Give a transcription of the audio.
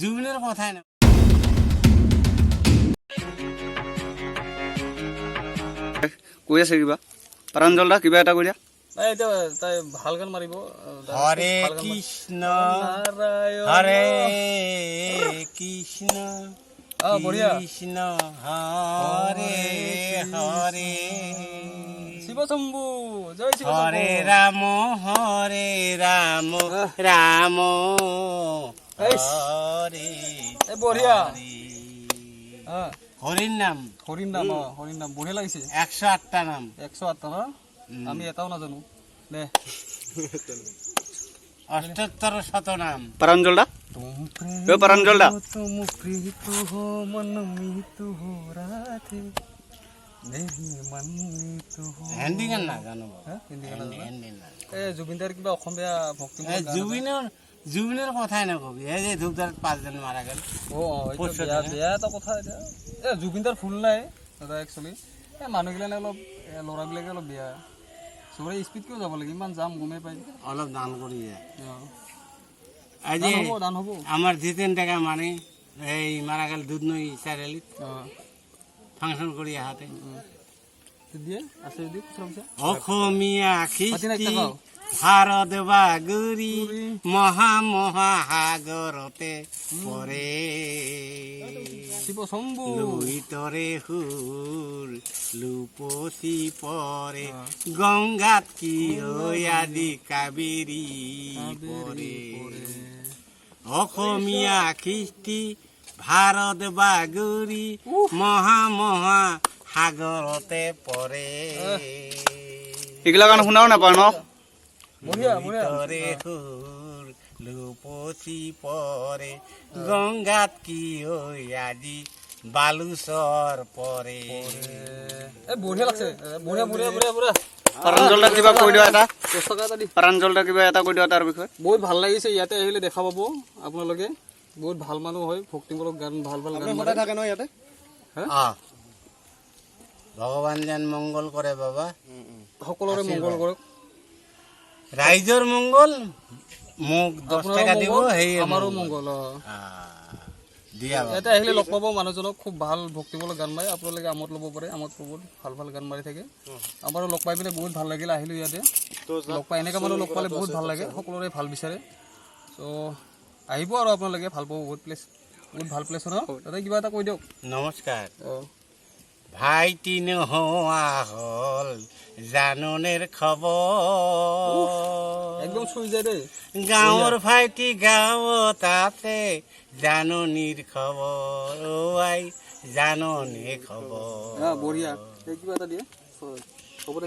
জুবিনেৰ কথাই না কৈ আছে কিবা প্ৰাঞ্জল দা কিবা এটা কৈ দিয়া নাই এতিয়া তাই ভাল গান মাৰিব হৰে কৃষ্ণ হৰে কৃষ্ণ বঢ়িয়া কৃষ্ণ হৰে হৰে শিৱ শম্ভু জয় শিৱ হৰে ৰাম ৰাম হৰে বঢ়িয়া হৰিৰ নাম হৰিণ নাম হৰিণ নাম বঢ়িয়া লাগিছে 108টা নাম 108 ন আমি এটাও নাজানো দে 78 শত নাম প্ৰাঞ্জল দা প্ৰাঞ্জল দা तुम प्रीत हो मन मीत हो राधे मेरी मन मीत हो হিন্দী গান না জানো হিন্দী গান হিন্দী না জুবিন দাৰ কিবা অসমীয়া ভক্তি জুবিনেৰ কথাই নকবি এই যে ধূপধাৰত 5 জন মাৰা গেল বেয়া এটা কথা এতিয়া জুবিন দাৰ ফুল নাই এটা একচুৱেলি মানুহগিলানে অলপ ল'ৰাবিলাকে অলপ বেয়া চবৰে স্পীড কিয় যাব লাগে ইমান যাম গমেই পাই অলপ দান কৰি যায় আজি দান হ'ব আমাৰ 2-3 টাকা মানে এই মাৰা গেল দুধ নই চাৰিআলিত ফাংশন কৰি আহাতে দিয়ে আছে যদি অসমীয়া খ্ৰীষ্টি ভাৰত বাগৰি মহা মহাসাগৰতে পৰে শিৱ শম্ভু লুইতৰে সুৰ লুপতি পৰে গংগাত কি আদি কাবেৰী পৰে অসমীয়া খ্ৰীষ্টি ভাৰত বাগৰি মহা মহাসাগৰতে পৰে এইগিলা গান শুনাও নাপায় ন বঢ়িয়া সুৰ লুপতি পৰে গংগাত কি আদি বালুচৰ পৰে বঢ়িয়া লাগছে বঢ়িয়া বঢ়িয়া বঢ়িয়া বঢ়িয়া প্ৰাঞ্জল দা কিবা কৈ দিয়া এটা 10 টকা এটা দি প্ৰাঞ্জল দা কিবা এটা কৈ দিয়া তাৰ বিষয়ে বহুত ভাল লাগিছে ইয়াতে আহিলে দেখা পাব আপোনালোকে বহুত ভাল মানুহ হয় ভক্তিমূলক গান ভাল ভাল গান মাৰে থাকে ন ইয়াতে ভগৱান যেন মংগল কৰে বাবা সকলোৰে মংগল কৰক ৰাইজৰ মংগল মোক 10 টাকা দিব সেই আমাৰো মংগল দিয়া ইয়াতে আহিলে লগ পাব মানুহজনক খুব ভাল ভক্তিমূলক গান মাৰে আপোনালোকে আমোদ ল'ব পাৰে আমোদ বহুত ভাল ভাল গান মাৰি থাকে আমাৰো লগ পাই পিনে বহুত ভাল লাগিল আহিলোঁ ইয়াতে লগ পাই এনেকুৱা মানুহ লগ পালে বহুত ভাল লাগে সকলোৰে ভাল বিচাৰে চ' আহিব আৰু আপোনালোকে ভাল পাব বহুত ভাল প্লেচ ন তাতে কিবা এটা কৈ দিয়ক নমস্কাৰ ভাইটি নোহোৱা হ'ল জাননীৰ খবৰ একদম চুই যায় দেই গাঁৱৰ ভাইটি গাঁৱত আছে জাননীৰ খবৰ আই জাননী খবৰ বঢ়িয়া কিবা এটা দিয়ে হ'ব দে